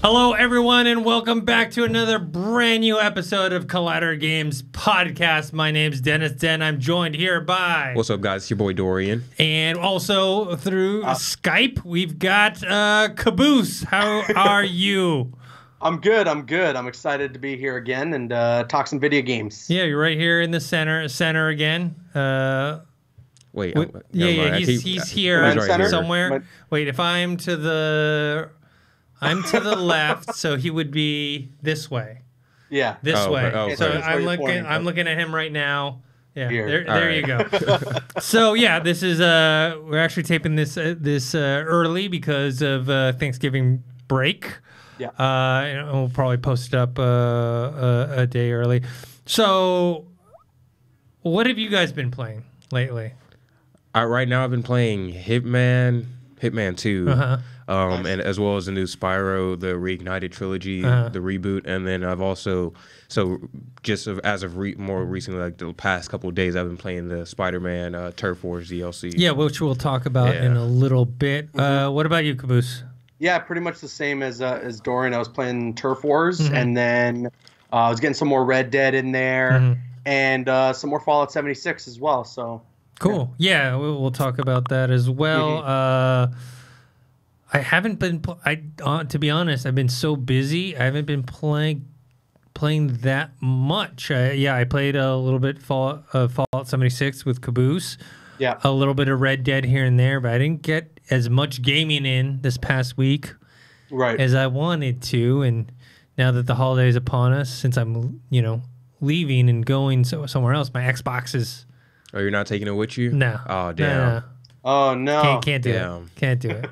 Hello, everyone, and welcome back to another brand new episode of Collider Games podcast. My name's Dennis Den. I'm joined here by... What's up, guys? It's your boy Dorian. And also through Skype, we've got Caboose. How are you? I'm good. I'm excited to be here again and talk some video games. Yeah, you're right here in the center again. Wait. He's here somewhere. Wait, if I'm to the left, so he would be this way. Yeah. This way. Okay. So I'm looking at him right now. Yeah. Here. There you go. So yeah, this is we're actually taping this early because of Thanksgiving break. Yeah. And we'll probably post it up a day early. So what have you guys been playing lately? Right now, I've been playing Hitman 2, Uh-huh. and as well as the new Spyro, the Reignited trilogy, the reboot, and then I've also more recently, like the past couple of days, I've been playing the SpiderMan Turf Wars DLC. Yeah, which we'll talk about in a little bit. What about you, Caboose? Yeah, pretty much the same as Dorian. I was playing Turf Wars, and then I was getting some more Red Dead in there, and some more Fallout 76 as well. So cool. Yeah, we'll talk about that as well. I haven't been. To be honest, I've been so busy. I haven't been playing that much. I played a little bit Fallout 76 with Caboose. Yeah, a little bit of Red Dead here and there, but I didn't get as much gaming in this past week as I wanted to. And now that the holiday is upon us, since I'm leaving and going somewhere else, my Xbox is. Oh, you're not taking it with you? No. Oh, damn. No. Oh no! Can't do it. Can't do it.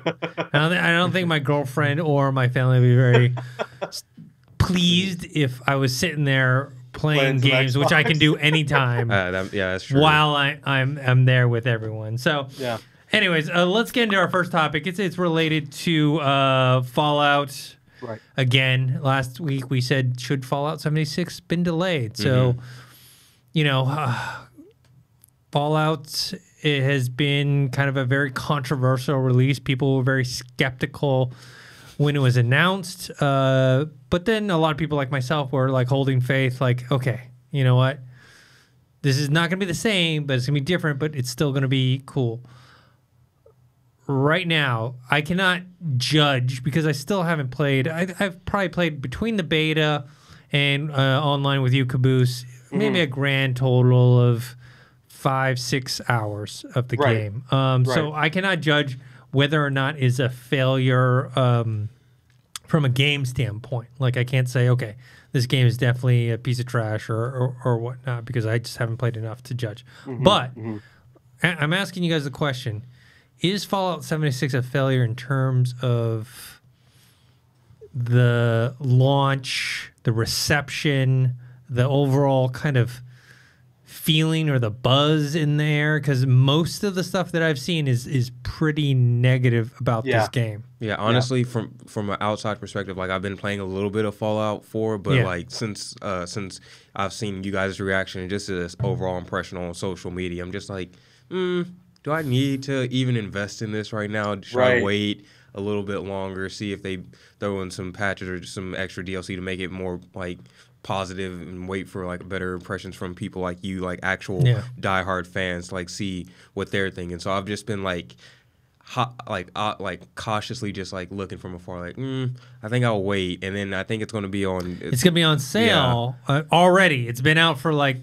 I don't think my girlfriend or my family would be very pleased if I was sitting there playing games, which I can do anytime. That's true. While I'm there with everyone. So yeah. Anyways, let's get into our first topic. It's related to Fallout. Right. Again, last week we said should Fallout 76 been delayed? So Fallout. It has been kind of a very controversial release. People were very skeptical when it was announced. But then a lot of people like myself were like holding faith, like, okay, you know what? This is not going to be the same, but it's going to be different, but it's still going to be cool. Right now, I cannot judge because I still haven't played. I've probably played between the beta and online with you, Caboose, maybe a grand total of 5-6 hours of the game. So I cannot judge whether or not is a failure from a game standpoint. Like I can't say, okay, this game is definitely a piece of trash or whatnot because I just haven't played enough to judge. But I'm asking you guys the question, is Fallout 76 a failure in terms of the launch, the reception, the overall kind of feeling or the buzz in there? Because most of the stuff that I've seen is pretty negative about this game. Yeah, honestly, from an outside perspective, like I've been playing a little bit of Fallout 4, but like since I've seen you guys' reaction and just this overall impression on social media, I'm just like, do I need to even invest in this right now? Should I wait a little bit longer, see if they throw in some patches or just some extra DLC to make it more like positive and wait for like better impressions from people like you, like actual diehard fans, like see what they're thinking. So I've just been like cautiously just like looking from afar, like I think I'll wait, and then I think it's going to be on. It's going to be on sale already. It's been out for like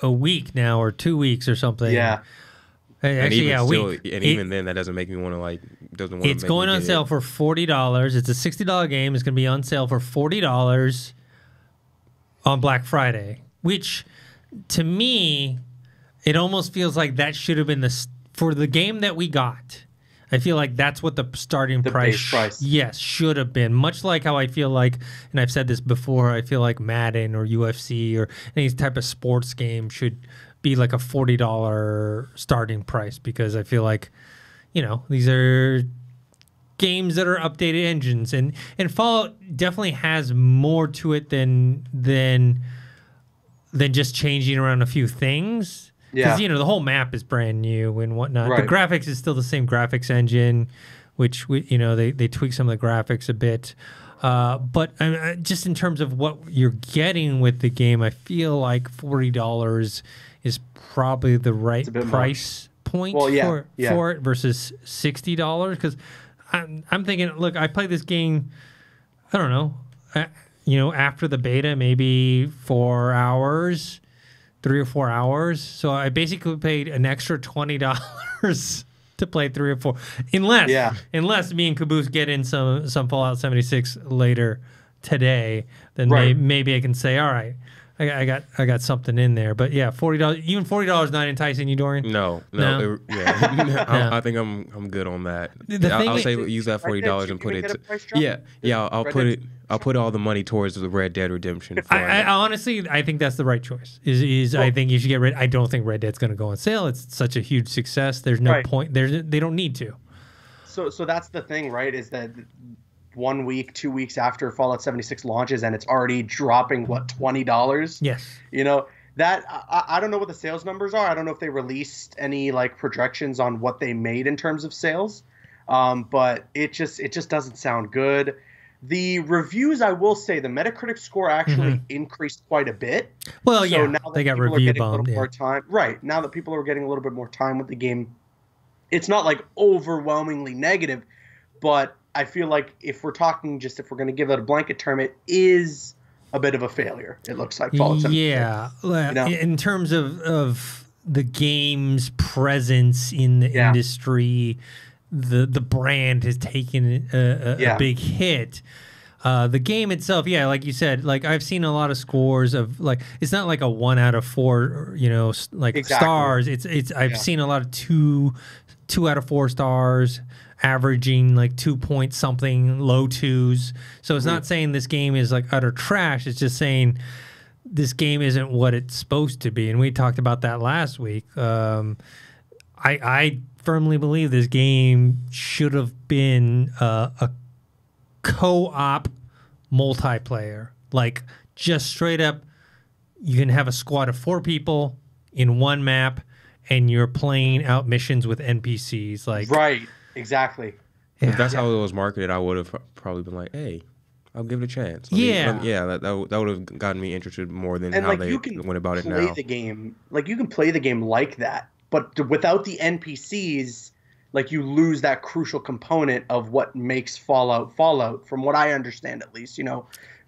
a week now or 2 weeks or something. Yeah. Actually, and even still, and even then, that doesn't make me want to like. Doesn't want. It's going on sale for $40. It's a $60 game. It's going to be on sale for $40 on Black Friday, which to me, it almost feels like that should have been for the game that we got. I feel like that's what the starting price, should have been. Much like how I feel like, and I've said this before, I feel like Madden or UFC or any type of sports game should be like a $40 starting price because I feel like, these are games that are updated engines, and Fallout definitely has more to it than just changing around a few things. Because the whole map is brand new and whatnot. The graphics is still the same graphics engine, which they tweak some of the graphics a bit. But just in terms of what you're getting with the game, I feel like $40 is probably the right price point for it versus $60. Because I'm thinking, look, I played this game, I don't know, after the beta, maybe 4 hours, 3 or 4 hours. So I basically paid an extra $20 to play 3 or 4, unless me and Caboose get in some Fallout 76 later today, then maybe I can say, all right, I got something in there. But yeah, $40, even $40 not enticing you, Dorian? No. I think I'm good on that. I'll say use that $40 and put it. I'll put all the money towards the Red Dead Redemption. I honestly, I think that's the right choice. I think you should get Red. I don't think Red Dead's going to go on sale. It's such a huge success. There's no point. They don't need to. So that's the thing, right? Is that 1 week, 2 weeks after Fallout 76 launches, and it's already dropping $20? Yes. That I don't know what the sales numbers are. I don't know if they released any projections on what they made in terms of sales. But it just doesn't sound good. The reviews, I will say, the Metacritic score actually increased quite a bit. Well, so now that they got review bombed. More time, right, now that people are getting a little bit more time with the game, it's not overwhelmingly negative, but I feel like if we're going to give it a blanket term, it is a bit of a failure. It looks like Fallout 76. Yeah, in terms of the game's presence in the industry. The brand has taken a big hit. The game itself, like you said, I've seen a lot of scores of it's not like a 1 out of 4, stars. I've seen a lot of 2 out of 4 stars, averaging 2 point something, low 2s. So it's not saying this game is utter trash. It's just saying this game isn't what it's supposed to be. And we talked about that last week. I firmly believe this game should have been a co-op multiplayer. Just straight up, you can have a squad of 4 people in one map, and you're playing out missions with NPCs. Right, exactly. If that's how it was marketed, I would have probably been like, hey, I'll give it a chance. That would have gotten me interested more than how they went about it now. You can play the game like that. But without the NPCs, you lose that crucial component of what makes Fallout, from what I understand at least.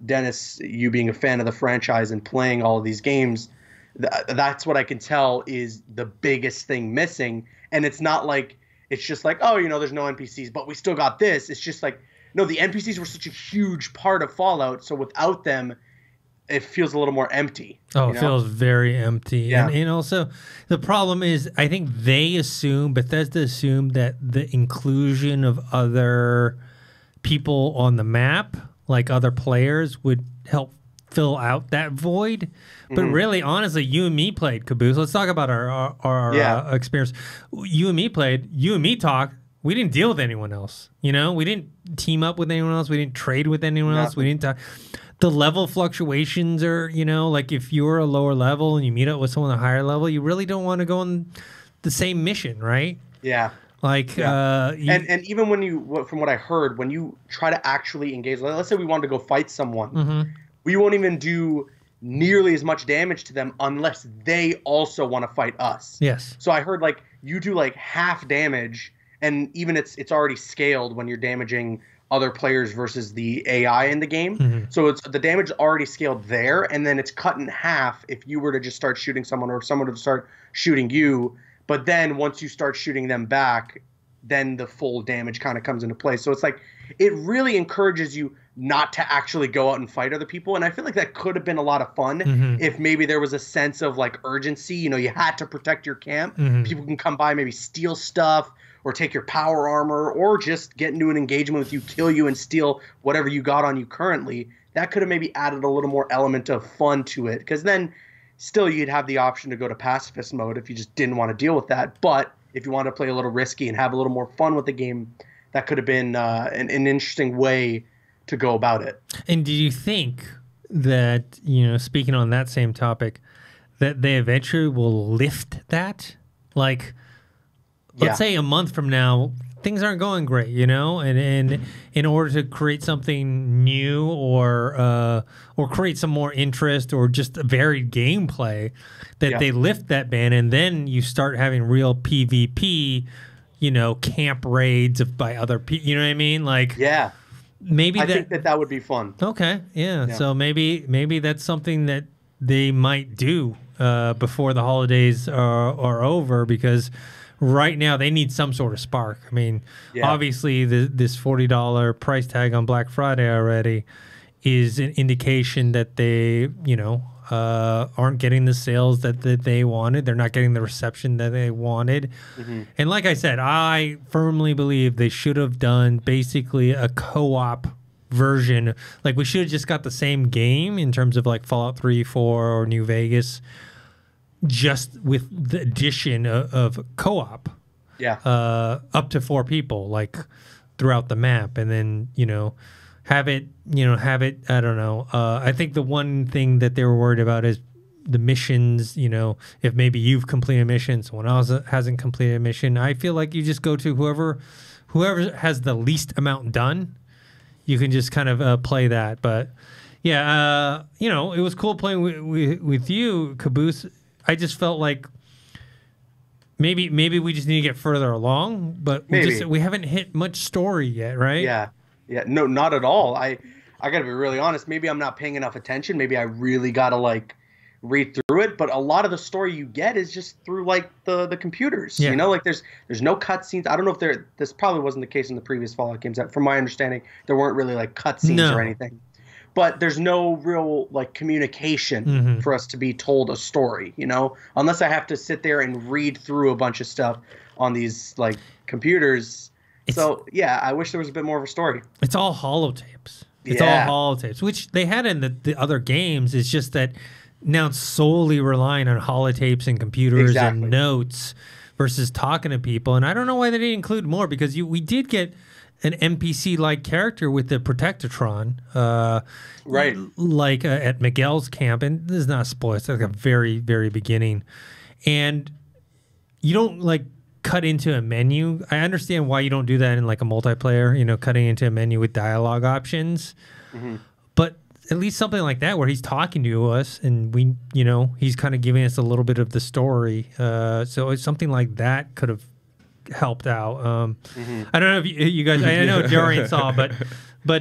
Dennis, you being a fan of the franchise and playing all of these games, that's what I can tell is the biggest thing missing. And it's not it's just there's no NPCs, but we still got this. It's just no, the NPCs were such a huge part of Fallout, so without them, it feels a little more empty. It feels very empty. Yeah. And also, the problem is, I think Bethesda assumed that the inclusion of other people on the map, other players, would help fill out that void. But really, honestly, you and me played, Caboose. Let's talk about our experience. You and me talked. We didn't deal with anyone else. We didn't team up with anyone else. We didn't trade with anyone else. We didn't talk. The level fluctuations are, if you're a lower level and you meet up with someone at a higher level, you really don't want to go on the same mission, right? Yeah. And even from what I heard, when you try to actually engage, let's say we wanted to go fight someone, we won't even do nearly as much damage to them unless they also want to fight us. Yes. So I heard you do half damage, and even it's already scaled when you're damaging other players versus the AI in the game. So it's the damage is already scaled there, and then it's cut in half if you were to just start shooting someone, or if someone were to start shooting you. But then once you start shooting them back, then the full damage kind of comes into play. So it's it really encourages you not to actually go out and fight other people. And I feel like that could have been a lot of fun if maybe there was a sense of urgency. You had to protect your camp. People can come by, maybe steal stuff, or take your power armor, or just get into an engagement with you, kill you, and steal whatever you got on you currently. That could have maybe added a little more element of fun to it, because then still you'd have the option to go to pacifist mode if you just didn't want to deal with that. But if you want to play a little risky and have a little more fun with the game, that could have been an interesting way to go about it. And do you think that, speaking on that same topic, that they eventually will lift that? Let's say a month from now, things aren't going great, you know, and in order to create something new or create some more interest or just varied gameplay, that they lift that ban, and then you start having real PvP, you know, camp raids by other people. You know what I mean? Like, yeah, maybe I think that would be fun. Okay, yeah. So maybe that's something that they might do before the holidays are over, because right now they need some sort of spark. I mean, obviously this $40 price tag on Black Friday already is an indication that they, you know, aren't getting the sales that they wanted. They're not getting the reception that they wanted. And like I said, I firmly believe they should have done basically a co-op version. Like, we should have just got the same game in terms of like Fallout 3, 4, or New Vegas, just with the addition of co-op. Up to 4 people, like, throughout the map. And then, you know, have it, I don't know. I think the one thing that they were worried about is the missions, you know, if maybe you've completed a mission, someone else hasn't completed a mission. I feel like you just go to whoever has the least amount done. You can just kind of play that. But yeah, you know, it was cool playing with you, Caboose. I just felt like maybe we just need to get further along, but we haven't hit much story yet, right? Yeah, no, not at all. I gotta be really honest. Maybe I'm not paying enough attention. Maybe I really gotta like read through it. But a lot of the story you get is just through like the computers. You know, like there's no cutscenes. I don't know if this probably wasn't the case in the previous Fallout games. From my understanding, there weren't really like cutscenes or anything. But there's no real like communication for us to be told a story, you know, unless I have to sit there and read through a bunch of stuff on these like computers. So yeah, I wish there was a bit more of a story. It's all holotapes. It's all holotapes, which they had in the other games. It's just that now it's solely relying on holotapes and computers and notes versus talking to people. And I don't know why they didn't include more, because we did get an NPC-like character with the Protectotron, right? Like at Miguel's camp, and this is not a spoiler. It's like a very, very beginning, and you don't like cut into a menu. I understand why you don't do that in like a multiplayer. You know, cutting into a menu with dialogue options, but at least something like that where he's talking to us and we, you know, he's kind of giving us a little bit of the story. So it's something like that could have helped out. I don't know if you guys, I know Dorian saw, but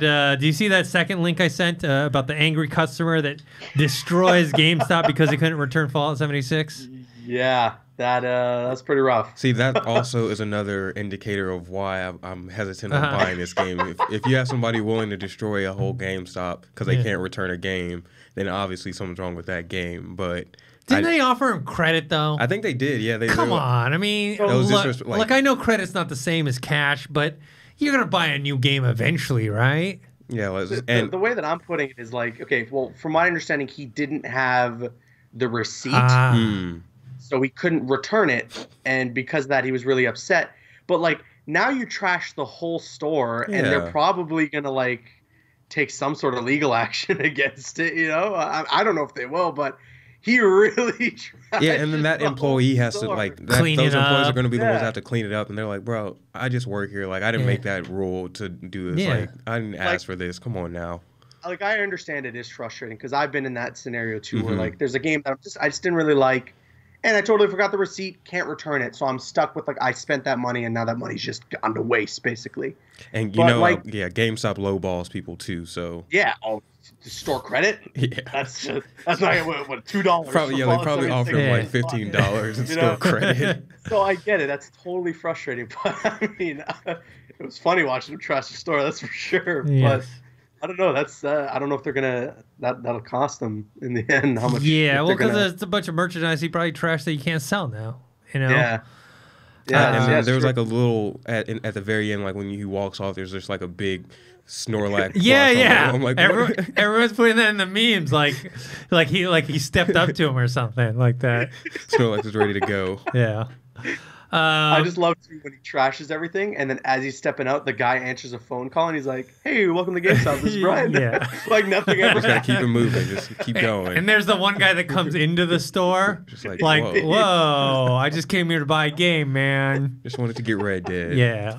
do you see that second link I sent about the angry customer that destroys GameStop because he couldn't return Fallout 76? Yeah, that's pretty rough. See, that also is another indicator of why I'm hesitant on buying this game. If you have somebody willing to destroy a whole GameStop because they can't return a game, then obviously something's wrong with that game. But didn't they offer him credit though? I think they did. Yeah, Come on. I mean, look, I know credit's not the same as cash, but you're gonna buy a new game eventually, right? Yeah. The way that I'm putting it is like, okay, well, from my understanding, he didn't have the receipt, so he couldn't return it, and because of that, he was really upset. But like now, you trash the whole store, and they're probably gonna like take some sort of legal action against it. You know, I don't know if they will, but he really tried. Yeah, and then that employee has to like clean it up. Those employees are going to be the ones that have to clean it up, and they're like, "Bro, I just work here. Like, I didn't make that rule to do this. Like, I didn't ask for this. Come on now." Like, I understand it is frustrating because I've been in that scenario too, where like there's a game that I just didn't really like, and I totally forgot the receipt, can't return it, so I'm stuck with like I spent that money, and now that money's just gone to waste basically. And you know, like, GameStop lowballs people too. So store credit. Yeah, that's not what $2. Probably they probably offer them like $15 in store credit. So I get it. That's totally frustrating. But I mean, it was funny watching them trash the store. That's for sure. Yes. But I don't know. That's I don't know if they're gonna that'll cost them in the end how much. Yeah, well, because it's a bunch of merchandise he probably trashed that you can't sell now. You know. Yeah. Yeah, and there was like a little at the very end, like when he walks off, there's just like a big Snorlax. Yeah. I'm like, everyone's putting that in the memes, like he stepped up to him or something like that. Snorlax is ready to go. Yeah. I just love too when he trashes everything, and then as he's stepping out, the guy answers a phone call, and he's like, "Hey, welcome to GameStop. This is Brian." Yeah. Like nothing ever. Just gotta keep it moving. Just keep going. And there's the one guy that comes into the store, Just like, whoa, I just came here to buy a game, man. Just wanted to get Red Dead. Yeah.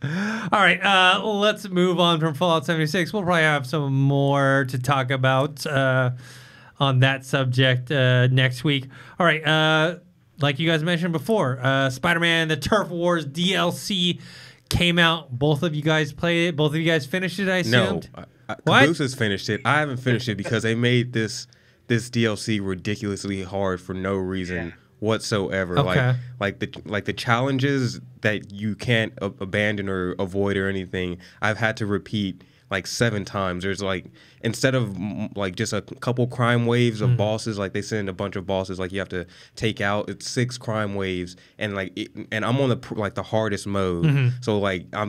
All right, let's move on from Fallout 76. We'll probably have some more to talk about on that subject next week. All right, like you guys mentioned before, Spider-Man: The Turf Wars DLC came out. Both of you guys played it. Both of you guys finished it, I assumed? No. What? Caboose has finished it. I haven't finished it because they made this DLC ridiculously hard for no reason whatsoever. Okay. Like the challenges that you can't abandon or avoid or anything, I've had to repeat like 7 times. There's like, instead of like just a couple crime waves of bosses, like they send a bunch of bosses like you have to take out. It's 6 crime waves, and and I'm on the hardest mode. So like I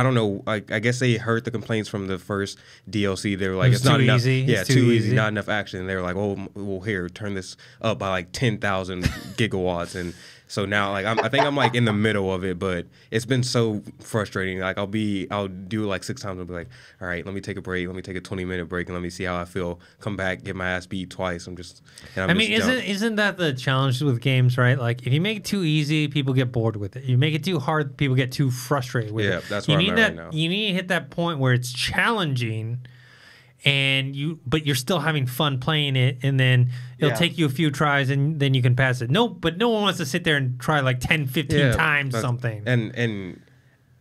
don't know. I guess they heard the complaints from the first DLC. They were like, it's not enough. Easy. Yeah, it's too easy. Not enough action. And they were like, oh, well, here, turn this up by like 10,000 gigawatts. And so now, like, I think I'm like in the middle of it, but it's been so frustrating. Like, I'll do it like 6 times and be like, all right, let me take a break. Let me take a 20-minute break and let me see how I feel. Come back, get my ass beat twice. Isn't that the challenge with games, right? Like, if you make it too easy, people get bored with it. You make it too hard, people get too frustrated with it. Yeah, that's where I'm at right now. You need to hit that point where it's challenging, but you're still having fun playing it, and then it'll take you a few tries, and then you can pass it. But no one wants to sit there and try like 10, 15 times something. And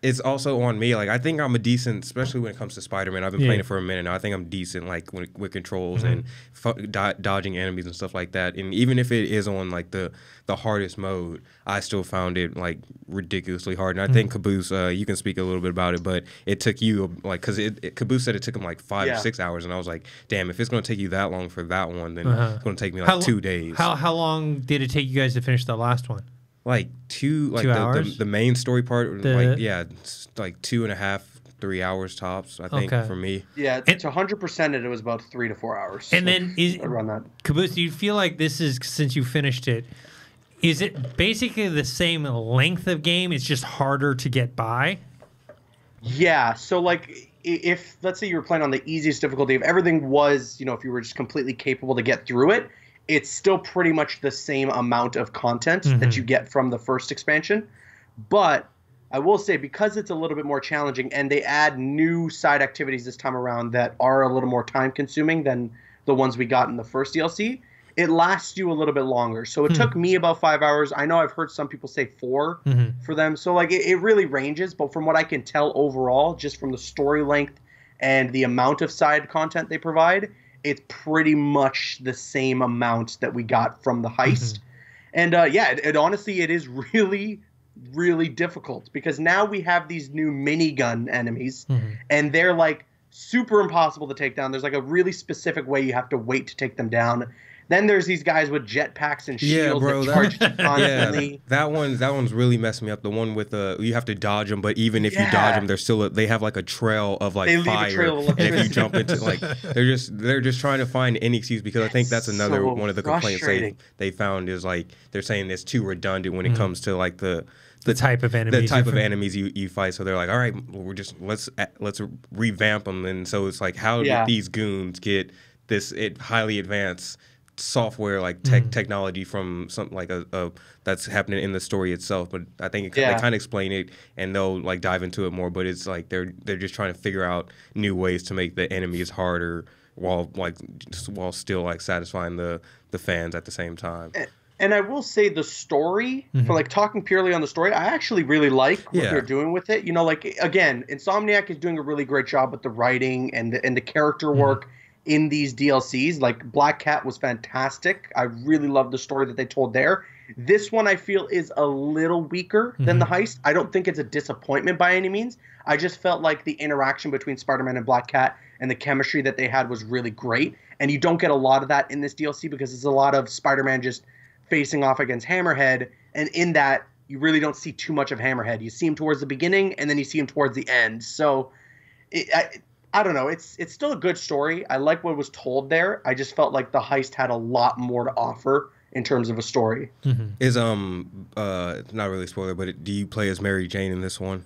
it's also on me. Like, I think I'm a decent, especially when it comes to Spider-Man. I've been playing it for a minute now. I think I'm decent, like with controls and dodging enemies and stuff like that. And even if it is on like the hardest mode, I still found it like ridiculously hard. And I think Caboose, you can speak a little bit about it, but it took you like, because Caboose said it took him like 5 or 6 hours, and I was like, damn, if it's gonna take you that long for that one, then it's gonna take me like 2 days. How long did it take you guys to finish the last one? Like 2 hours? The main story part, like 2.5, 3 hours tops, I think, for me. Yeah, to 100% it was about 3 to 4 hours. And then around that. Caboose, do you feel like this is, since you finished it, is it basically the same length of game? It's just harder to get by? Yeah. So like, if let's say you were playing on the easiest difficulty, if everything was, if you were just completely capable to get through it, it's still pretty much the same amount of content that you get from the first expansion. But I will say, because it's a little bit more challenging and they add new side activities this time around that are a little more time consuming than the ones we got in the first DLC, it lasts you a little bit longer. So it took me about 5 hours. I know I've heard some people say 4 for them. So like it really ranges. But from what I can tell overall, just from the story length and the amount of side content they provide, it's pretty much the same amount that we got from the heist. And it honestly, it is really, really difficult, because now we have these new minigun enemies, and they're like super impossible to take down. There's like a really specific way you have to wait to take them down. Then there's these guys with jetpacks and shields that charge constantly. That one's really messed me up. The one with you have to dodge them, but even if you dodge them, they have like a trail of like fire. And if you jump into like, they're just trying to find any excuse, because I think that's another one of the complaints they found is like they're saying it's too redundant when it comes to like the type of enemies you fight. So they're like, all right, let's revamp them. And so it's like, how did these goons get this highly advanced software like technology from something like a that's happening in the story itself? But I think they kind of explain it, and they'll like dive into it more. But it's like they're just trying to figure out new ways to make the enemies harder while still like satisfying the fans at the same time. And I will say the story, for like talking purely on the story, I actually really like what they're doing with it. Like, again, Insomniac is doing a really great job with the writing and the character work in these DLCs. Like, Black Cat was fantastic. I really loved the story that they told there. This one I feel is a little weaker than the heist. I don't think it's a disappointment by any means. I just felt like the interaction between Spider-Man and Black Cat and the chemistry that they had was really great. And you don't get a lot of that in this DLC, because it's a lot of Spider-Man just facing off against Hammerhead. And in that, you really don't see too much of Hammerhead. You see him towards the beginning, and then you see him towards the end. So I don't know. It's still a good story. I like what was told there. I just felt like the heist had a lot more to offer in terms of a story. Is not really a spoiler, but do you play as Mary Jane in this one?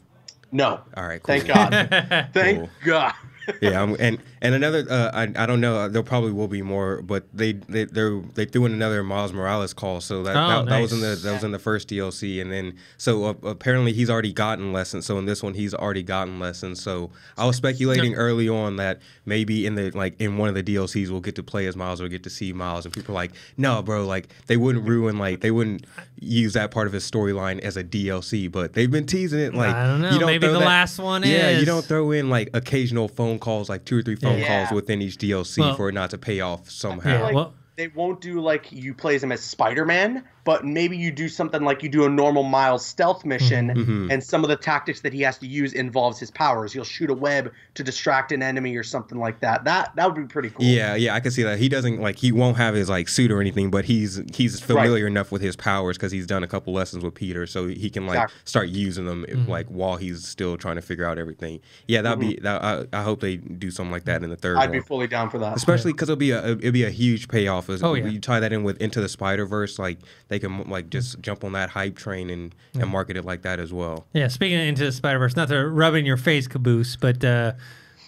No. All right, cool. Thank God. Thank God. Yeah, and another. I don't know. There probably will be more, but they threw in another Miles Morales call, so that was in the first DLC, and then so apparently he's already gotten lessons. So in this one, he's already gotten lessons. So I was speculating early on that maybe in one of the DLCs we'll get to play as Miles or get to see Miles, and people are like, no, bro, like they wouldn't use that part of his storyline as a DLC, but they've been teasing it. Like, I don't know. Maybe the last one is. Yeah, you don't throw in like occasional phone calls, like 2 or 3 phone calls within each DLC for it not to pay off somehow. Like, they won't do like you play as him as SpiderMan, but maybe you do something like you do a normal Miles stealth mission, and some of the tactics that he has to use involves his powers. He'll shoot a web to distract an enemy or something like that. That would be pretty cool. Yeah, I can see that. He doesn't he won't have his like suit or anything, but he's familiar enough with his powers because he's done a couple lessons with Peter, so he can start using them like while he's still trying to figure out everything. Yeah, that'd be that. I hope they do something like that in the third one. I'd be fully down for that, especially because it'll be a huge payoff. You tie that in with Into the Spider-Verse, like they can like just jump on that hype train and market it like that as well. Yeah, speaking of Into the Spider-Verse, not to rub in your face, Caboose, but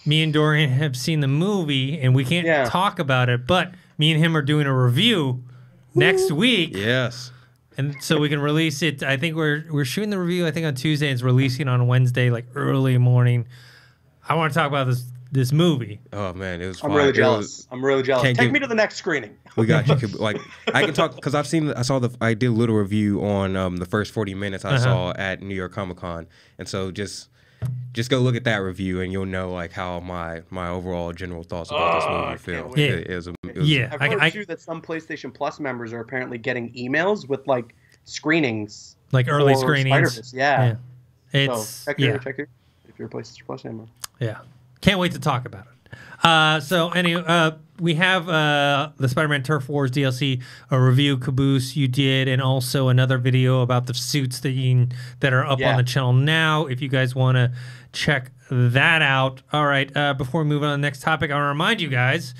me and Dorian have seen the movie, and we can't talk about it, but me and him are doing a review next week. Yes. And so we can release it. I think we're shooting the review, I think, on Tuesday, and it's releasing on Wednesday, like early morning. I want to talk about this movie. Oh, man, it was I'm really jealous. Take me to the next screening. We got you. Like, I can talk because I did a little review on the first 40 minutes I saw at New York Comic Con, and so just go look at that review and you'll know like how my overall general thoughts about this movie feel. I've heard too that some PlayStation Plus members are apparently getting emails with like screenings, like early screenings. Yeah. It's so check it if you're a PlayStation Plus member. Yeah, can't wait to talk about it. So anyway, we have the Spider-Man Turf Wars DLC, a review, Caboose, you did, and also another video about the suits that are up on the channel now, if you guys want to check that out. All right, before we move on to the next topic, I want to remind you guys,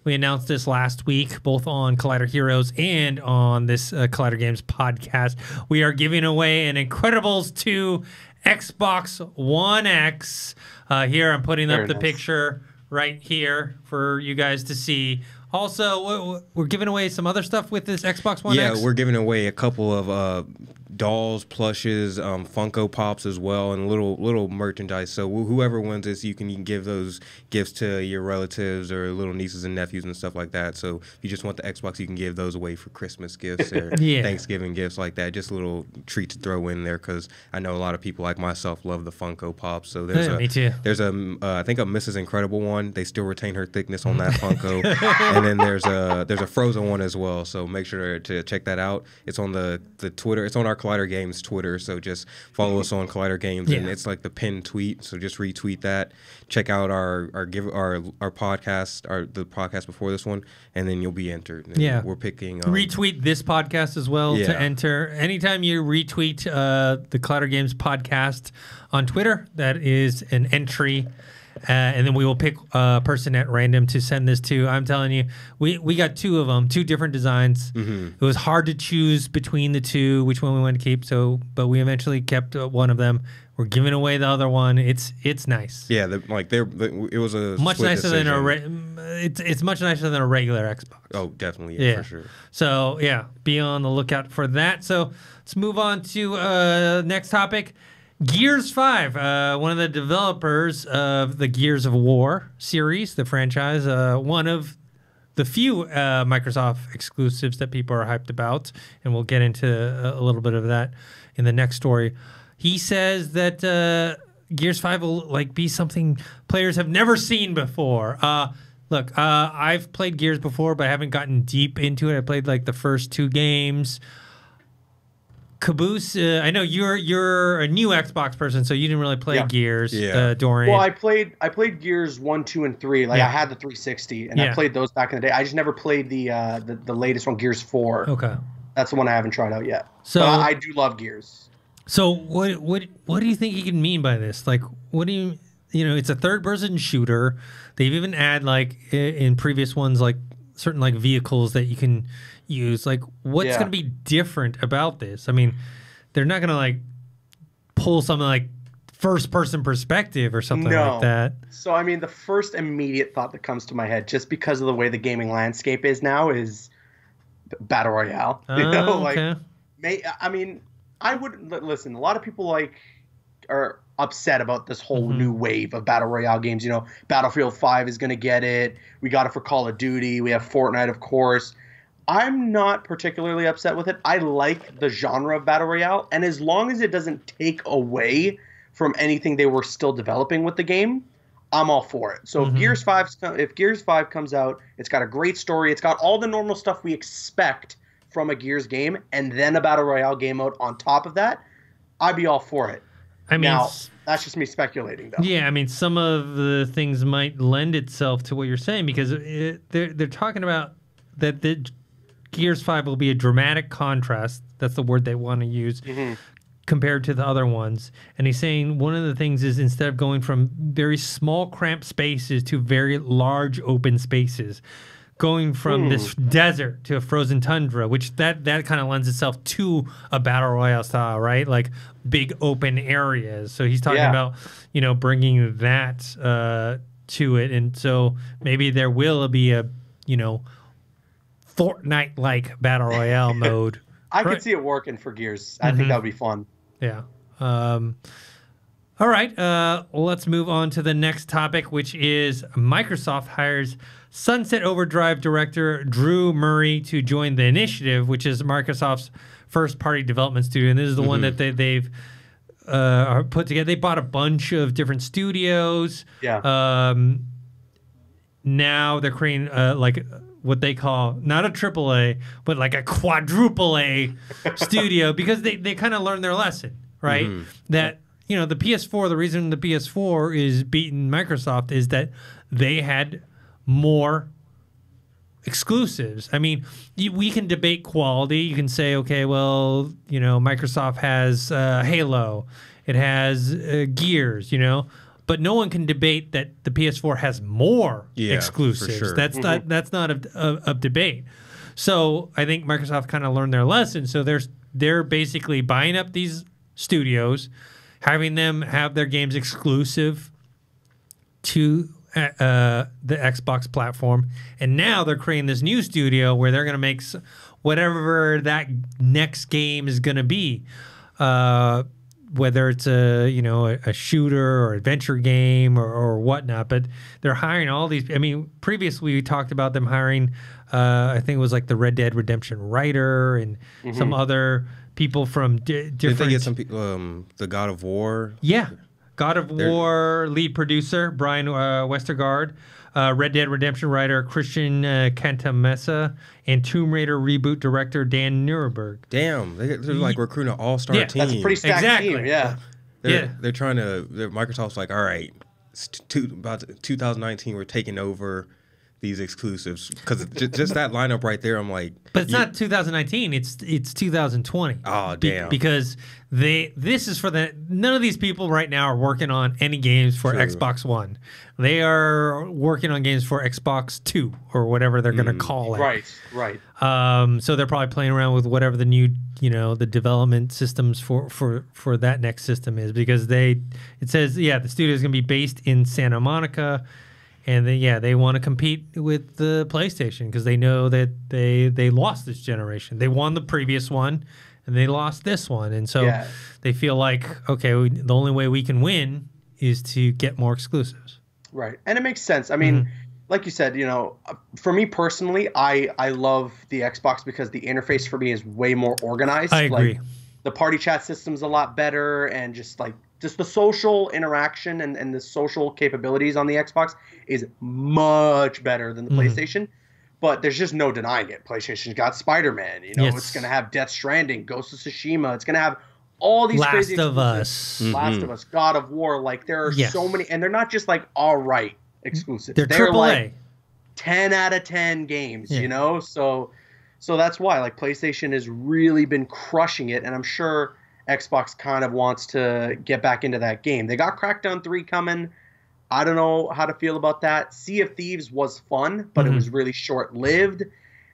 we announced this last week, both on Collider Heroes and on this Collider Games podcast. We are giving away an Incredibles 2 Xbox One X. Here, I'm putting up the picture right here for you guys to see. Also, we're giving away some other stuff with this Xbox One X. Yeah, we're giving away a couple of dolls, plushes, Funko Pops as well, and little merchandise. So whoever wins this, you can give those gifts to your relatives or little nieces and nephews and stuff like that. So if you just want the Xbox, you can give those away for Christmas gifts or Thanksgiving gifts like that. Just a little treat to throw in there because I know a lot of people like myself love the Funko Pops. So me too. There's I think a Mrs. Incredible one. They still retain her thickness on that Funko. And then there's a Frozen one as well. So make sure to check that out. It's on the Twitter. It's on our Collider Games Twitter, so just follow us on Collider Games, and it's like the pinned tweet. So just retweet that. Check out our podcast, the podcast before this one, and then you'll be entered. And we're picking. Retweet this podcast as well to enter. Anytime you retweet the Collider Games podcast on Twitter, that is an entry. And then we will pick a person at random to send this to. I'm telling you, we got two of them, two different designs. It was hard to choose between the two, which one we wanted to keep. But we eventually kept one of them. We're giving away the other one. It's nice. Yeah, it was a much nicer decision. it's much nicer than a regular Xbox. Oh, definitely, for sure. So be on the lookout for that. So let's move on to next topic. Gears 5, one of the developers of the Gears of War series, the franchise, one of the few Microsoft exclusives that people are hyped about, and we'll get into a little bit of that in the next story. He says that Gears 5 will be something players have never seen before. Look, I've played Gears before, but I haven't gotten deep into it. I played the first 2 games. Caboose, I know you're a new Xbox person, so you didn't really play Gears, Dorian. Well, I played Gears 1, 2, and 3. I had the 360, and I played those back in the day. I just never played the latest one, Gears 4. Okay, that's the one I haven't tried out yet. So but I do love Gears. So what do you think he can mean by this? What do you it's a third person shooter. They've even had in previous ones certain like vehicles that you can use. Like, what's going to be different about this? I mean, they're not going to like pull something like first person perspective or something like that. So, I mean, the first immediate thought that comes to my head, just because of the way the gaming landscape is now, is Battle Royale. Okay. I mean, I would listen. A lot of people are upset about this whole new wave of Battle Royale games. You know, Battlefield 5 is going to get it. We got it for Call of Duty. We have Fortnite, of course. I'm not particularly upset with it. I like the genre of Battle Royale, and as long as it doesn't take away from anything they were still developing with the game, I'm all for it. So if Gears 5 comes out, it's got a great story. It's got all the normal stuff we expect from a Gears game, and then a Battle Royale game mode on top of that, I'd be all for it. I mean, now, that's just me speculating, though. Yeah, I mean, some of the things might lend itself to what you're saying, because they're talking about that the Gears 5 will be a dramatic contrast. That's the word they want to use. Compared to the other ones. And he's saying one of the things is, instead of going from very small cramped spaces to very large open spaces, going from this desert to a frozen tundra, which that kind of lends itself to a Battle Royale style, right? Like big open areas. So he's talking about, you know, bringing that to it. And so maybe there will be a, you know, Fortnite-like Battle Royale mode. I could see it working for Gears. I think that would be fun. Yeah. All right. Let's move on to the next topic, which is Microsoft hires Sunset Overdrive director Drew Murray to join the initiative, which is Microsoft's first-party development studio. And this is the one that they've put together. They bought a bunch of different studios. Yeah. Now they're creating like what they call not a triple A, but like a quadruple A studio, because they kind of learned their lesson, right? That, you know, the PS4, the reason the PS4 is beating Microsoft is that they had more exclusives. I mean, we can debate quality. You can say, okay, well, you know, Microsoft has Halo, it has Gears, you know. But no one can debate that the PS4 has more exclusives. For sure. That's not a debate. So I think Microsoft kind of learned their lesson. So they're basically buying up these studios, having them have their games exclusive to the Xbox platform, and now they're creating this new studio where they're going to make whatever that next game is going to be. Whether it's a shooter or adventure game or whatnot, but they're hiring all these. I mean, previously we talked about them hiring, I think it was like the Red Dead Redemption writer and some other people from different. Did they get some people? The God of War. Yeah, God of War lead producer Brian Westergaard, Red Dead Redemption writer Christian Cantamessa, and Tomb Raider reboot director Dan Nuremberg. Damn, they're like recruiting an all-star team. That's a pretty stacked team. Yeah. They're trying to. Microsoft's like, all right, about 2019, we're taking over these exclusives, because just that lineup right there, I'm like. But it's not 2019. It's 2020. Oh damn! Because this is for none of these people right now are working on any games for Xbox One. They are working on games for Xbox 2 or whatever they're going to call it. Right. So they're probably playing around with whatever the new, the development systems for that next system is, because it says the studio is going to be based in Santa Monica. And they want to compete with the PlayStation, because they know that they lost this generation. They won the previous one, and they lost this one. And so they feel like, okay, the only way we can win is to get more exclusives. Right. And it makes sense. I mean, like you said, for me personally, I love the Xbox because the interface for me is way more organized. I agree. Like, the party chat system's a lot better, and just the social interaction and the social capabilities on the Xbox is much better than the PlayStation. But there's just no denying it. PlayStation's got SpiderMan. It's going to have Death Stranding, Ghost of Tsushima. It's going to have all these crazy Last of Us. Last of Us, God of War. Like, there are so many. And they're not just like, all right, exclusives. They're AAA. Like 10 out of 10 games, So that's why, like, PlayStation has really been crushing it. And I'm sure Xbox kind of wants to get back into that game. They got Crackdown 3 coming. I don't know how to feel about that. Sea of Thieves was fun, but it was really short-lived.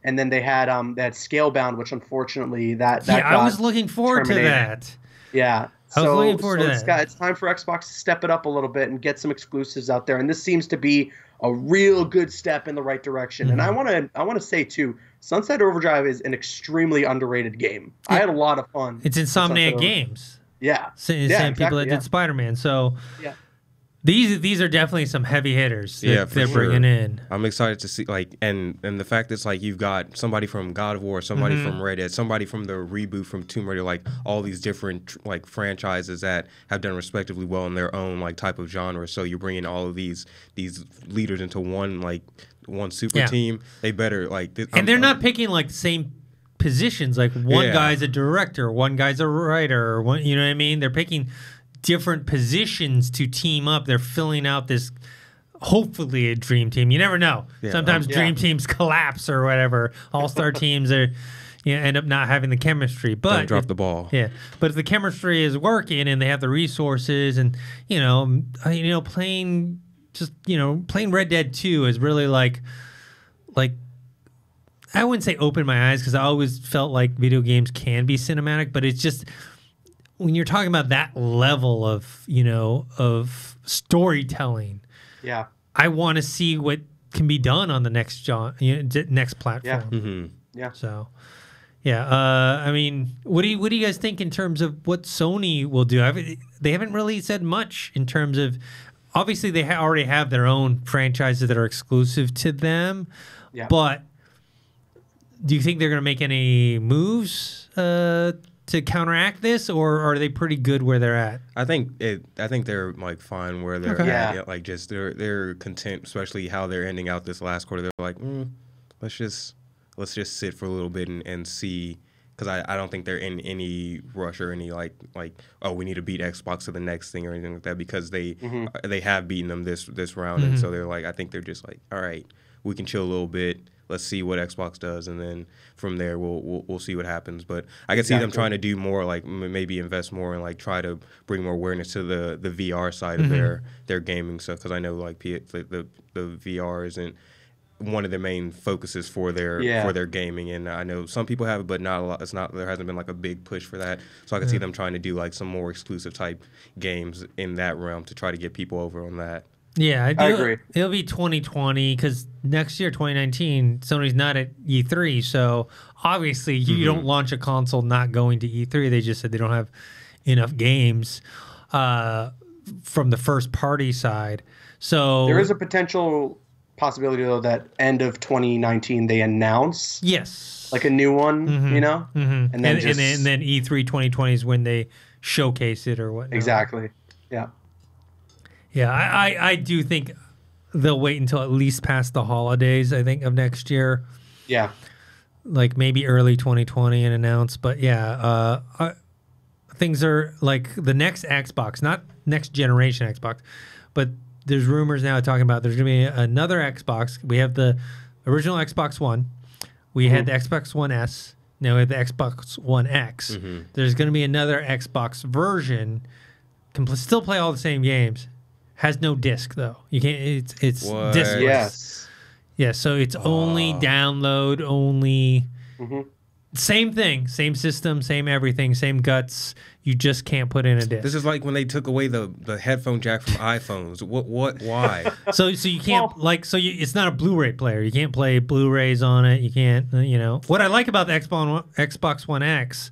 And then they had Scalebound, which unfortunately that I was looking forward terminated. to that. Yeah. I was looking forward to that. It's time for Xbox to step it up a little bit and get some exclusives out there. And this seems to be a real good step in the right direction. And I want to say too, Sunset Overdrive is an extremely underrated game. I had a lot of fun. It's Insomniac Games. Yeah. Same people that did Spider-Man. So yeah. These are definitely some heavy hitters that they're sure. bringing in. I'm excited to see and the fact it's like you've got somebody from God of War, somebody from Red Dead, somebody from the reboot from Tomb Raider, like all these different like franchises that have done respectively well in their own like type of genre. So you're bringing all of these leaders into one super team. They better and they're not picking like the same positions. Like one guy's a director, one guy's a writer, one, you know what I mean? They're picking different positions to team up. They're filling out this, hopefully, a dream team. You never know. Yeah. Sometimes dream teams collapse or whatever. All-star teams are, end up not having the chemistry. But don't drop the ball. Yeah, but if the chemistry is working and they have the resources, and playing Red Dead 2 is really like I wouldn't say open my eyes, because I always felt like video games can be cinematic, but it's just, when you're talking about that level of storytelling, I want to see what can be done on the next platform. Yeah. Mm-hmm. Yeah. So, I mean, what do you guys think in terms of what Sony will do? They haven't really said much in terms of. Obviously, they already have their own franchises that are exclusive to them, but do you think they're going to make any moves to counteract this, or are they pretty good where they're at? I think they're like fine where they're at. Yeah, like just they're content, especially how they're ending out this last quarter. They're like, let's just sit for a little bit and see, because I don't think they're in any rush or any like oh, we need to beat Xbox to the next thing or anything like that, because they have beaten them this round, and so they're like, I think they're just like, all right, we can chill a little bit. Let's see what Xbox does, and then from there we'll see what happens. But I can see them trying to do more, like maybe invest more and like try to bring more awareness to the VR side of their gaming stuff, because I know like the VR isn't one of the main focuses for their gaming, and I know some people have it, but not a lot. There hasn't been like a big push for that, so I can see them trying to do like some more exclusive type games in that realm to try to get people over on that. Yeah, I agree. It'll be 2020, because next year, 2019, Sony's not at E3, so obviously you don't launch a console not going to E3. They just said they don't have enough games from the first party side. So there is a potential possibility, though, that end of 2019 they announce like a new one, and then and then E3 2020 is when they showcase it or whatnot. Exactly. Yeah. Yeah, I do think they'll wait until at least past the holidays, I think, of next year. Yeah. Like maybe early 2020 and announce. But yeah, things are like the next Xbox, not next generation Xbox, but there's rumors now talking about there's going to be another Xbox. We have the original Xbox One. We had the Xbox One S. Now we have the Xbox One X. There's going to be another Xbox version. Can still play all the same games. Has no disc though. You can't. It's discless. Yes. Yeah. So it's only download only. Same thing, same system, same everything, same guts. You just can't put in a disc. This is like when they took away the headphone jack from iPhones. What? Why? So you can't it's not a Blu-ray player. You can't play Blu-rays on it. You can't. What I like about the Xbox One X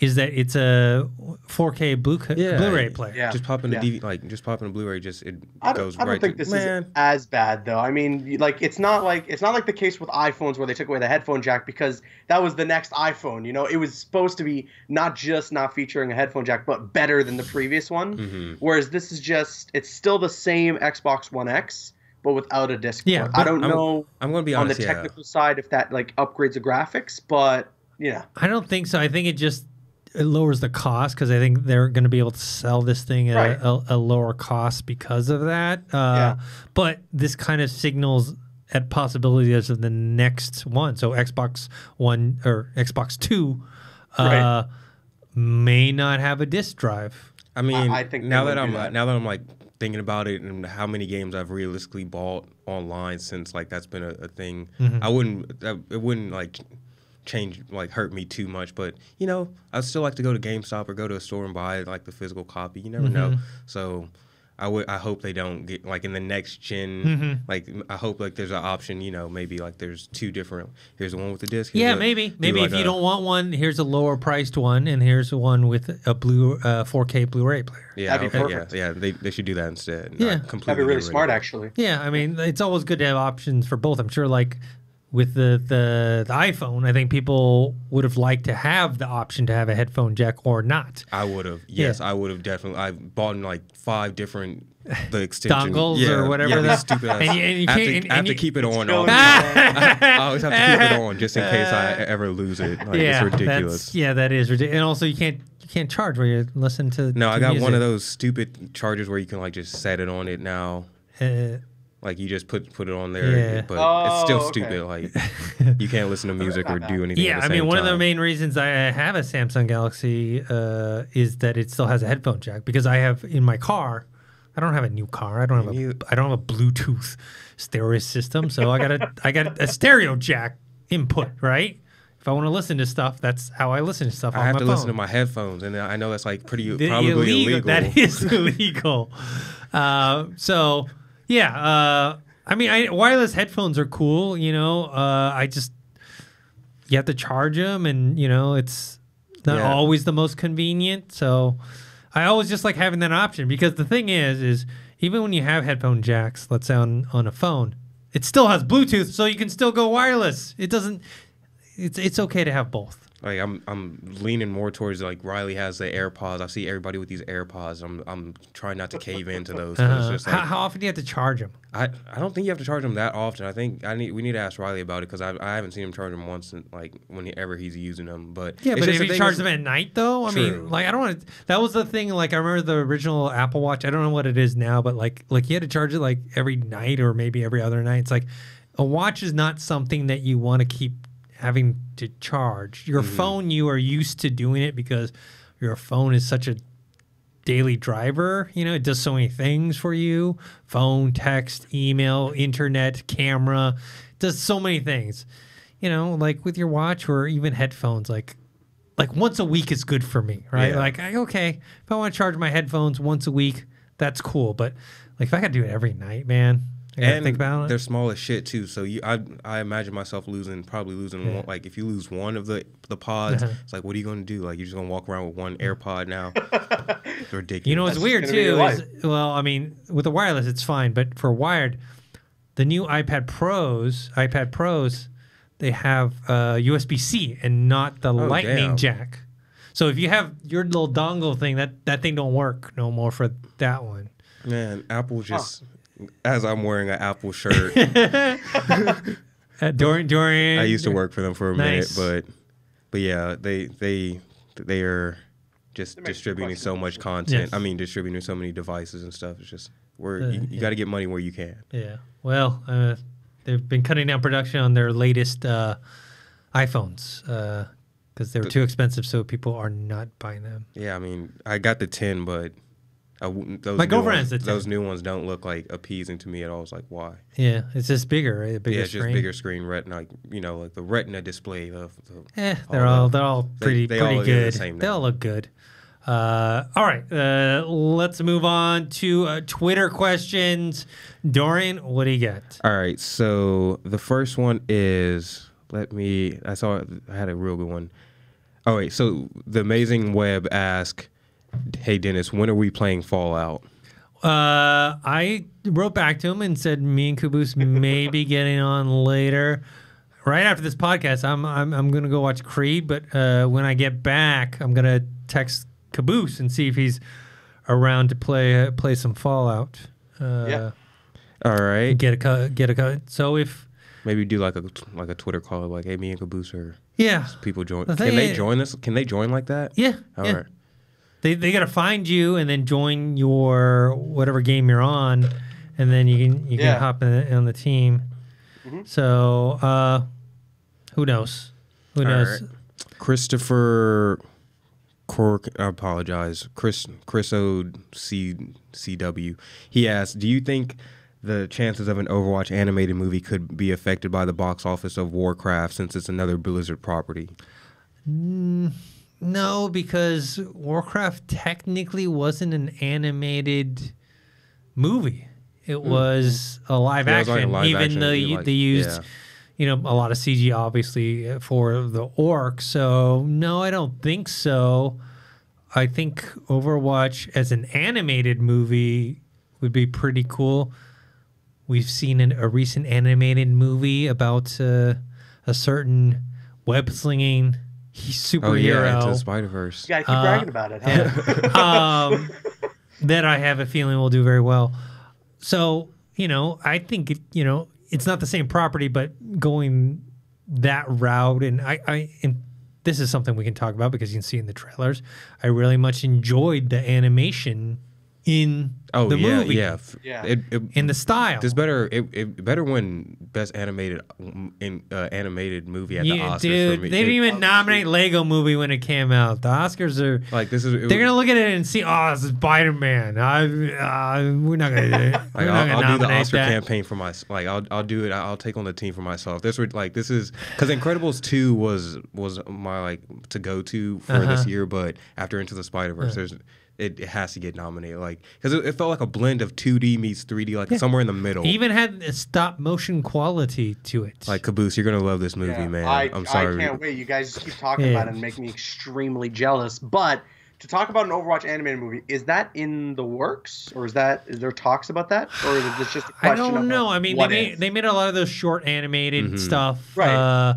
is that it's a 4K Blu-ray player. Yeah. Just pop in a DVD, just pop in a Bluray. Goes right. I don't think this is as bad though. I mean, like it's not like the case with iPhones where they took away the headphone jack, because that was the next iPhone. It was supposed to be not just not featuring a headphone jack, but better than the previous one. Whereas this is it's still the same Xbox One X, but without a disc. Yeah, I don't know. I'm going to be honest on the technical side if that like upgrades the graphics, but I don't think so. I think it lowers the cost, because I think they're going to be able to sell this thing at a lower cost because of that. But this kind of signals at possibilities of the next one. So Xbox One or Xbox 2 may not have a disc drive. I mean, I think now that I'm like thinking about it and how many games I've realistically bought online since like that's been a thing, it wouldn't like change like hurt me too much. But you know, I'd still like to go to GameStop or go to a store and buy like the physical copy. You never know. So I hope they don't get like in the next gen. Like I hope like there's an option. You know, maybe like there's two different. Here's the one with the disc. Yeah, maybe if you don't want one, here's a lower priced one, and here's one with a 4K Blu-ray player. Yeah, that'd be perfect. Yeah, they should do that instead. Yeah, that'd be really smart, actually. Yeah, I mean, it's always good to have options for both. I'm sure, like with the iPhone, I think people would have liked to have the option to have a headphone jack or not. I would have. Yes, I would have definitely. I bought like 5 different extension dongles or whatever. Yeah, stupid ass. And you can't. I have to keep it on all the time. I always have to keep it on just in case I ever lose it. Like, it's ridiculous. That is ridiculous. And also, you can't charge where you listen to. No, I got music. one of those stupid chargers where you can like just set it on it now. Like you just put it on there, but it's still stupid. Like you can't listen to music or do anything. Yeah, at the I mean, same one time. of the main reasons I have a Samsung Galaxy is that it still has a headphone jack because I have in my car. I don't have a new car. I don't have a Bluetooth stereo system, so I got a stereo jack input, right? If I want to listen to stuff, that's how I listen to stuff. I have to listen to my headphones, and I know that's like probably illegal. That is illegal. So yeah, I mean, wireless headphones are cool. You know, you have to charge them, and you know, it's not always the most convenient. So I always just like having that option because the thing is even when you have headphone jacks, let's say on a phone, it still has Bluetooth, so you can still go wireless. It doesn't. It's okay to have both. Like I'm leaning more towards like Riley has the AirPods. I see everybody with these AirPods. I'm trying not to cave into those. It's just like, how often do you have to charge them? I don't think you have to charge them that often. I think we need to ask Riley about it because I haven't seen him charge them once like whenever he's using them. But yeah, but if you charge them at night though, I True. mean, like I don't want to. That was the thing. Like I remember the original Apple Watch. I don't know what it is now, but like you had to charge it like every night or maybe every other night. It's like a watch is not something that you want to keep having to charge. Your phone, you are used to doing it because your phone is such a daily driver. You know, it does so many things for you. Phone, text, email, internet, camera. It does so many things. You know, like with your watch or even headphones, like once a week is good for me, right? Yeah. Like, okay, if I want to charge my headphones once a week, that's cool. But like if I got to do it every night, man, I gotta think about it. They're small as shit too. So I imagine myself probably losing one. Like if you lose one of the pods, it's like what are you gonna do? Like you're just gonna walk around with one AirPod now? It's ridiculous. You know what's weird too is, well, I mean, with the wireless it's fine, but for wired, the new iPad Pros, they have USB-C and not the Lightning jack. So if you have your little dongle thing, that thing don't work no more for that one. Man, Apple just. As I'm wearing an Apple shirt. Dorian, I used to work for them for a minute, but yeah, they are just distributing so much content. Yes. I mean, distributing so many devices and stuff. It's just you got to get money where you can. Yeah. Well, they've been cutting down production on their latest iPhones because they were too expensive, so people are not buying them. Yeah, I mean, I got the 10, but. Those new ones don't look like appeasing to me at all. It's like, why? Yeah, it's just bigger, right? It's just bigger screen retina, like the Retina display. They're all pretty they all good. The same they all look good. All right, let's move on to Twitter questions. Dorian, what do you got? All right, so the first one is I had a real good one. All right, so the Amazing Web asked. Hey Dennis, when are we playing Fallout? I wrote back to him and said me and Caboose may be getting on later. Right after this podcast, I'm gonna go watch Creed, but when I get back, I'm gonna text Caboose and see if he's around to play some Fallout. Yeah. All right. Get a so if maybe do like a Twitter call, like hey, me and Caboose or people join. Can they join this? Can they join like that? Yeah. All right. They got to find you and then join your whatever game you're on, and then you can hop on the team. Mm-hmm. So who knows? Who knows? Right. Christopher I apologize, Chris OCW. He asked, "Do you think the chances of an Overwatch animated movie could be affected by the box office of Warcraft since it's another Blizzard property?" No, because Warcraft technically wasn't an animated movie. It was a live action, even though they used, a lot of CG, obviously, for the orc. So, no, I don't think so. I think Overwatch as an animated movie would be pretty cool. We've seen a recent animated movie about a certain web-slinging superhero. Into the Spider-Verse. You gotta keep bragging about it. Huh? That I have a feeling will do very well. So, I think, it's not the same property, but going that route, and and this is something we can talk about because you can see in the trailers, I really much enjoyed the animation in the movie. In the style. This better win best animated movie at the Oscars. Dude, for me. They didn't even nominate Lego Movie when it came out. The Oscars are like this is. They're gonna look at it and see, it's SpiderMan. We're not gonna do it. Like I'll do the Oscar campaign for myself. Like I'll do it. I'll take on the team for myself. This is because Incredibles 2 was my to go to for this year, but after Into the Spider-Verse, it has to get nominated, because it felt like a blend of 2D meets 3D, somewhere in the middle. It even had a stop motion quality to it. Caboose, you're gonna love this movie, man. I'm sorry. I can't wait. You guys keep talking about it and make me extremely jealous. But to talk about an Overwatch animated movie, is that in the works, or is there talks about that, or is it just a question? I don't know. I mean, they made a lot of those short animated stuff, right?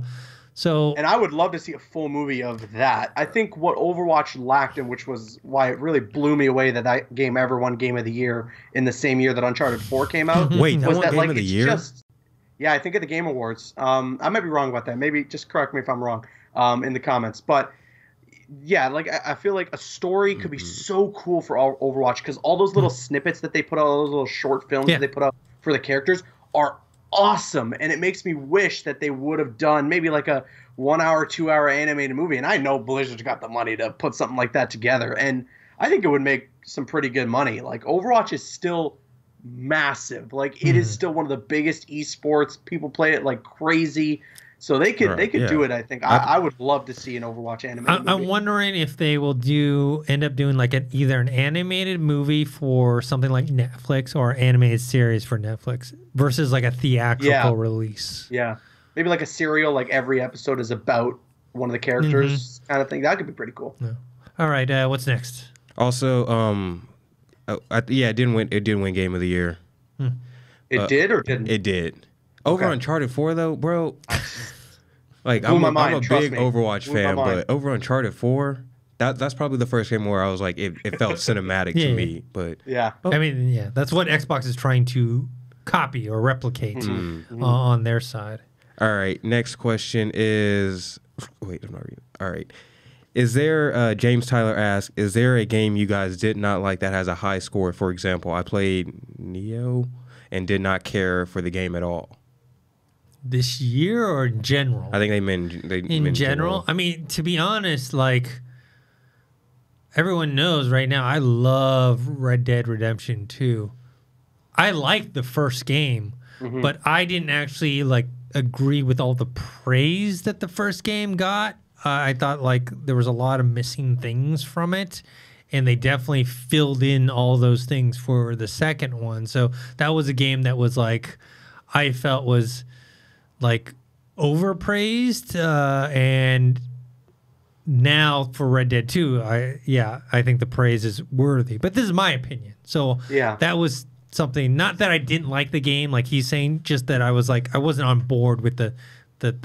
And I would love to see a full movie of that. I think what Overwatch lacked, and which was why it really blew me away that game ever won Game of the Year in the same year that Uncharted 4 came out. Wait, that won Game of the Year? Yeah, I think at the Game Awards. I might be wrong about that. Maybe just correct me if I'm wrong in the comments. But yeah, I feel like a story could be so cool for Overwatch because all those little snippets that they put out, all those little short films that they put out for the characters are awesome, and it makes me wish that they would have done maybe a 1 hour, 2 hour animated movie. And I know Blizzard's got the money to put something like that together, and I think it would make some pretty good money. Overwatch is still massive. It is still one of the biggest esports. People play it like crazy. So they could do it. I think I would love to see an Overwatch animated movie. I'm wondering if they will end up doing either an animated movie for something like Netflix or animated series for Netflix versus a theatrical release. Yeah, maybe a serial. Every episode is about one of the characters, kind of thing. That could be pretty cool. Yeah. All right, what's next? Also, it didn't win. It didn't win Game of the Year. It did or didn't? It did. Over Uncharted 4 though, bro. I'm a big Overwatch fan, but over Uncharted 4, that's probably the first game where I was it felt cinematic to me. But I mean, that's what Xbox is trying to copy or replicate on their side. All right, next question is wait, I'm not reading. All right. Is there, James Tyler asks, is there a game you guys did not like that has a high score? For example, I played Neo and did not care for the game at all. This year or in general? I think they meant in general. I mean, to be honest, everyone knows right now, I love Red Dead Redemption 2. I liked the first game, but I didn't actually agree with all the praise that the first game got. I thought there was a lot of missing things from it, and they definitely filled in all those things for the second one. So that was a game that was I felt was overpraised, and now for Red Dead 2, I think the praise is worthy. But this is my opinion. So that was something, not that I didn't like the game, like he's saying, just that I was I wasn't on board with the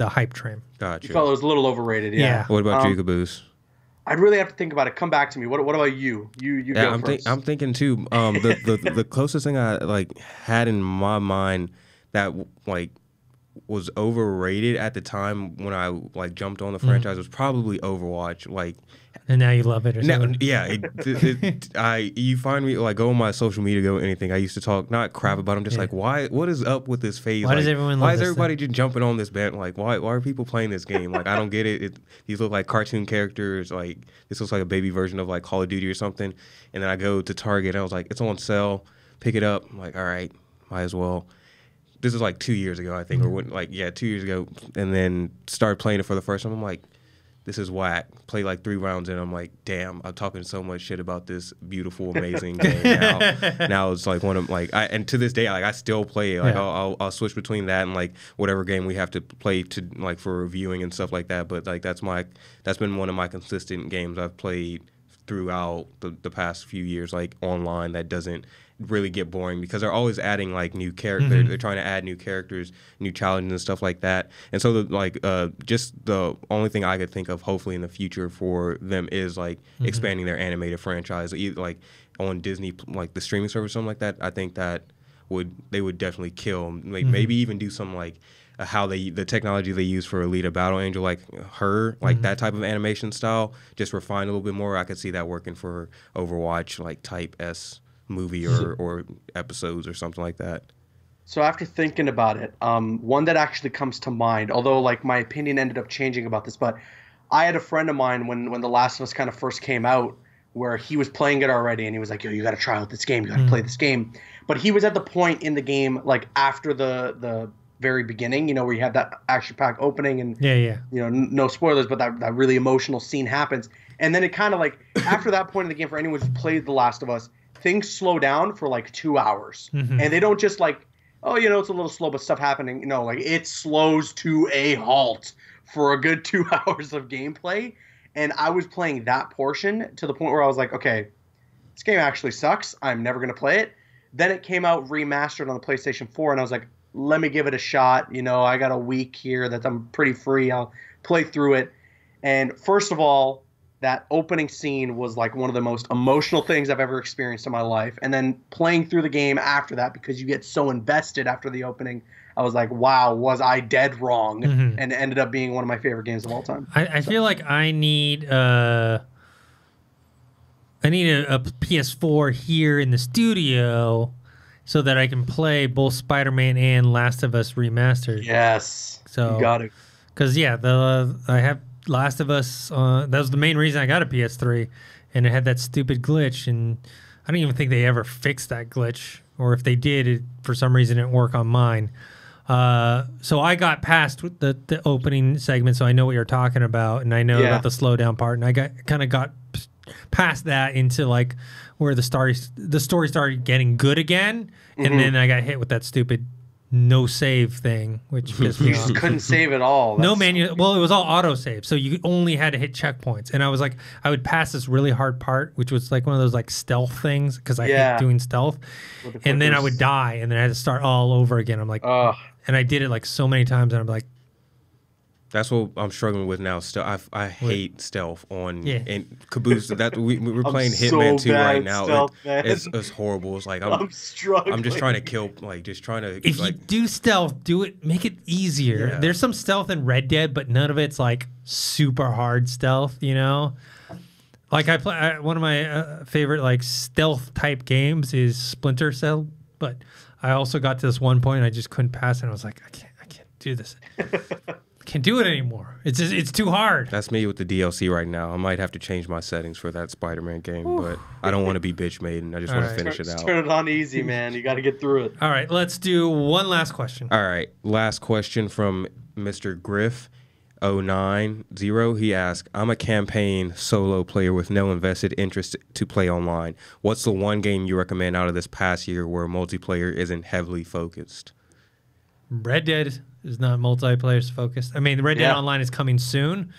hype train. Gotcha. You felt it was a little overrated. Yeah. What about you, Caboose? I'd really have to think about it. Come back to me. What about you? You go first. I'm thinking too. The closest thing I had in my mind that was overrated at the time when I like jumped on the franchise was probably Overwatch. Like, and now you love it or something. Yeah, you find me like go on my social media, go anything. I used to talk not crap about them, just like what is up with this phase? Why like, does everyone? Why love is this everybody thing? just jumping on this band? Like why are people playing this game? Like I don't get it. These look like cartoon characters. Like this looks like a baby version of like Call of Duty or something. And then I go to Target and I was like, it's on sale. Pick it up. I'm like, all right, might as well. This is like 2 years ago, I think, or when, like 2 years ago, and then started playing it for the first time. I'm like, this is whack. Play like 3 rounds and I'm like, damn, I'm talking so much shit about this beautiful, amazing game now. Now it's like one of and to this day, like I still play it. Like I'll switch between that and like whatever game we have to play to like for reviewing and stuff like that. But like that's been one of my consistent games I've played throughout the past few years, like online, that doesn't really get boring because they're always adding like new characters. They're trying to add new characters, new challenges and stuff like that. And so just the only thing I could think of hopefully in the future for them is like expanding their animated franchise, either like on Disney, like the streaming service or something like that. I think that they would definitely kill. Like maybe even do some like how the technology they use for Alita Battle Angel, like her, like that type of animation style, just refined a little bit more. I could see that working for Overwatch, like type S movie or episodes or something like that. So after thinking about it, one that actually comes to mind, although like my opinion ended up changing about this, but I had a friend of mine when The Last of Us kind of first came out, where he was playing it already and he was like, yo, you got to try out this game, you got to play this game. But he was at the point in the game, like after the very beginning, you know, where you have that action pack opening and you know, no spoilers, but that really emotional scene happens. And then it kind of like after that point in the game, for anyone who's played The Last of Us, things slow down for like 2 hours. And they don't just like, oh, you know, it's a little slow, but stuff happening. No, like it slows to a halt for a good 2 hours of gameplay. And I was playing that portion to the point where I was like, okay, this game actually sucks. I'm never going to play it. Then it came out remastered on the PlayStation 4, and I was like, let me give it a shot. You know, I got a week here that I'm pretty free. I'll play through it. And first of all, that opening scene was like one of the most emotional things I've ever experienced in my life. And then playing through the game after that, because you get so invested after the opening, I was like, wow, was I dead wrong? And it ended up being one of my favorite games of all time. I feel like I need a PS4 here in the studio so that I can play both Spider-Man and Last of Us Remastered. Yes. So you got it. Because, yeah, I have Last of Us. That was the main reason I got a PS3. And it had that stupid glitch. And I don't even think they ever fixed that glitch. Or if they did, for some reason, it didn't work on mine. So I got past the opening segment, so I know what you're talking about. And I know about the slowdown part. And I got past that into like where the story started getting good again, and then I got hit with that stupid no save thing, which pissed me You off. just couldn't save at all. No manual. Well, it was all auto save, so you only had to hit checkpoints. And I was like, I would pass this really hard part, which was like one of those like stealth things, because I hate doing stealth. And then I would die, and then I had to start all over again. I'm like, and I did it like so many times, and I'm like. That's what I'm struggling with now. I hate stealth on and Caboose. That we're playing Hitman 2 right now. Stealth, it's horrible. It's like I'm struggling. I'm just trying to kill, like just trying to. If you do stealth, do it. Make it easier. Yeah. There's some stealth in Red Dead, but none of it's like super hard stealth. You know, like I play one of my favorite like stealth type games is Splinter Cell, but I also got to this one point and I just couldn't pass it. And I was like, I can't do this. Can't do it anymore. It's too hard. That's me with the DLC right now. I might have to change my settings for that Spider-Man game, but I don't want to be bitch maiden. I just want to finish it out. Turn it on easy, man. You got to get through it. All right, let's do one last question. All right, last question from Mr. Griff 090. He asked, I'm a campaign solo player with no invested interest to play online. What's the one game you recommend out of this past year where multiplayer isn't heavily focused? Red Dead is not multiplayer focused. I mean, Red Dead Online is coming soon,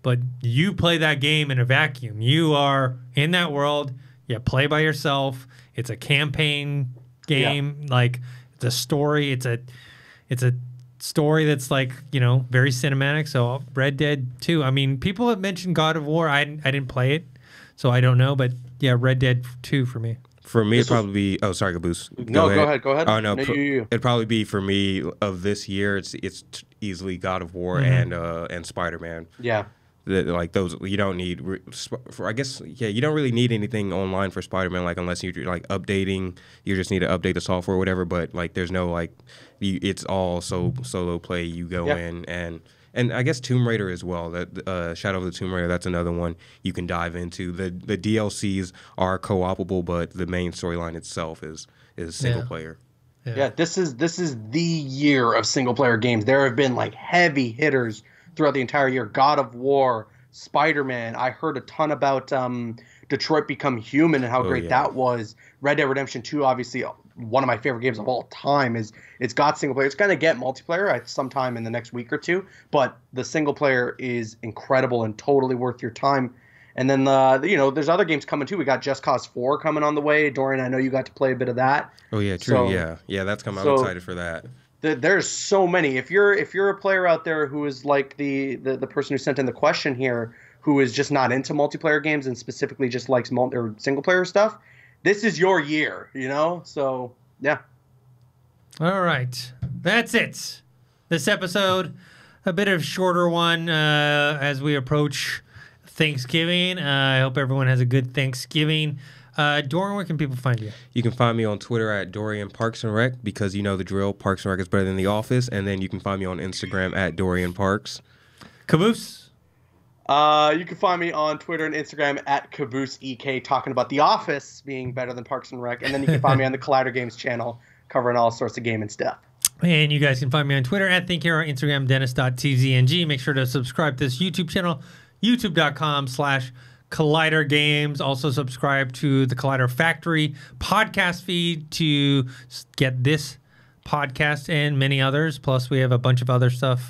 but you play that game in a vacuum. You are in that world. You play by yourself. It's a campaign game. Like it's a story. It's a story that's like, you know, very cinematic. So Red Dead 2. I mean, people have mentioned God of War. I didn't play it, so I don't know. But yeah, Red Dead 2 for me. For me, it'd probably be. Oh, sorry, Caboose. Go ahead. Oh no, You. it'd probably be for me of this year. It's easily God of War and SpiderMan. Yeah. Like those, you don't need. I guess you don't really need anything online for SpiderMan. Like unless you're like updating, you just need to update the software or whatever. But like, there's no like, it's all solo play. You go in and I guess Tomb Raider as well. That Shadow of the Tomb Raider, that's another one you can dive into. The DLCs are co-opable, but the main storyline itself is single player. Yeah, this is the year of single player games. There have been like heavy hitters throughout the entire year. God of War, Spider-Man. I heard a ton about Detroit Become Human and how great that was. Red Dead Redemption 2, obviously one of my favorite games of all time. It's got single player. It's going to get multiplayer sometime in the next week or two, but the single player is incredible and totally worth your time. And then there's other games coming too. We got Just Cause 4 coming on the way. Dorian, I know you got to play a bit of that. Oh yeah, true. So, yeah, that's coming. I'm excited for that. There's so many. If you're a player out there who is like the person who sent in the question here, who is just not into multiplayer games and specifically just likes or single player stuff, this is your year, So yeah. All right, that's it. This episode, a bit of shorter one as we approach Thanksgiving. I hope everyone has a good Thanksgiving. Dorian, where can people find you? You can find me on Twitter at Dorian Parks and Rec, because you know the drill. Parks and Rec is better than The Office. And then you can find me on Instagram at Dorian Parks. Caboose? You can find me on Twitter and Instagram at CabooseEK, talking about The Office being better than Parks and Rec. And then you can find me on the Collider Games channel, covering all sorts of gaming stuff. And you guys can find me on Twitter at ThinkHero, Instagram, Dennis.tzng. Make sure to subscribe to this YouTube channel, youtube.com/Collider Games. Also subscribe to the Collider Factory podcast feed to get this podcast and many others. Plus, we have a bunch of other stuff,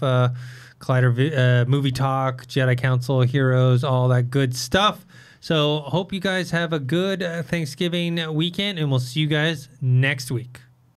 Collider Movie Talk, Jedi Council, Heroes, all that good stuff. So hope you guys have a good Thanksgiving weekend, and we'll see you guys next week.